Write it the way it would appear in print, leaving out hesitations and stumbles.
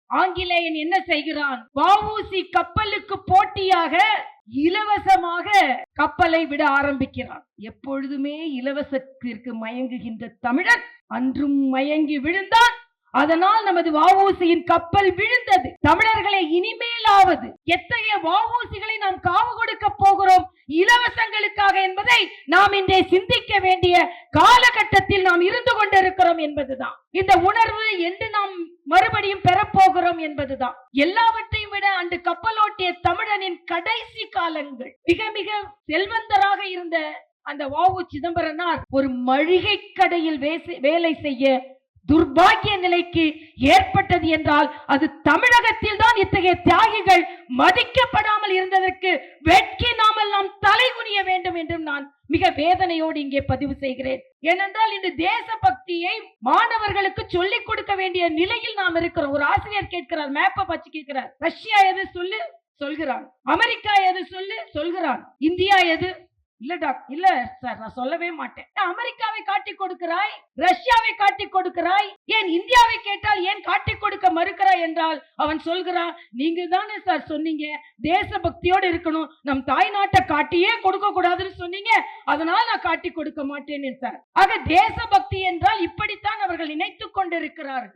ஆங்கிலேயன் என்ன செய்கிறான்? வ.உ.சி கப்பலுக்கு போட்டியாக இலவசமாக கப்பலை விட ஆரம்பிக்கிறான். எப்பொழுதுமே இலவசத்திற்கு மயங்குகின்ற தமிழன் அன்றும் மயங்கி விழுந்தான். அதனால் நமது வ.உ.சியின் கப்பல் விழுந்தது. தமிழர்களை இனிமேலாவது எத்தகைய வ.உ.சிகளை நாம் காவு கொடுக்க போகிறோம் இலவசங்களுக்காக என்பதை நாம் இன்றைய சிந்திக்க வேண்டிய காலகட்டத்தில் நாம் இருந்து கொண்டிருக்கிறோம் என்பதுதான். இந்த உணர்வு என்று நாம் மறுபடியும் பெறப்போகிறோம் என்பதுதான். எல்லாவற்றையும் விட அன்று கப்பலோட்டிய தமிழனின் கடைசி காலங்கள் மிக மிக செல்வந்தராக இருந்த அந்த வ.உ. சிதம்பரனார் ஒரு மளிகை கடையில் வேலை செய்ய துர்பாகிய நிலைக்கு ஏற்பட்டது என்றால் அது தமிழகத்தில் தான் இத்தகைய தியாகிகள் மதிக்கப்படாமல் இருந்ததற்கு வெட்கி நாமல் நாம் தலைகுனிய வேண்டும் என்றும் நான் மிக வேதனையோடு இங்கே பதிவு செய்கிறேன். ஏனென்றால் இன்று தேசபக்தியை மாணவர்களுக்கு சொல்லிக் கொடுக்க வேண்டிய நிலையில் நாம் இருக்கிறோம். ஒரு ஆசிரியர் கேட்கிறார், மேப்பை பற்றி கேட்கிறார். ரஷ்யா எது சொல்லு சொல்கிறான், அமெரிக்கா எது சொல்லு சொல்கிறான், இந்தியா எது? இல்ல டாக்டர், இல்ல சார், நான் சொல்லவே மாட்டேன். அமெரிக்காவை காட்டி கொடுக்கிறாய், ரஷ்யாவை காட்டி கொடுக்கிறாய், ஏன் இந்தியாவை கேட்டால் ஏன் காட்டி கொடுக்க மறுக்கிறாய் என்றால் அவன் சொல்கிறான், நீங்க தானே சார் சொன்னீங்க தேசபக்தியோடு இருக்கணும், நம் தாய் நாட்டை காட்டியே கொடுக்க கூடாதுன்னு சொன்னீங்க, அதனால் நான் காட்டி கொடுக்க மாட்டேன் சார். ஆக தேசபக்தி என்றால் இப்படித்தான் அவர்கள் நினைத்துக் கொண்டிருக்கிறார்கள்.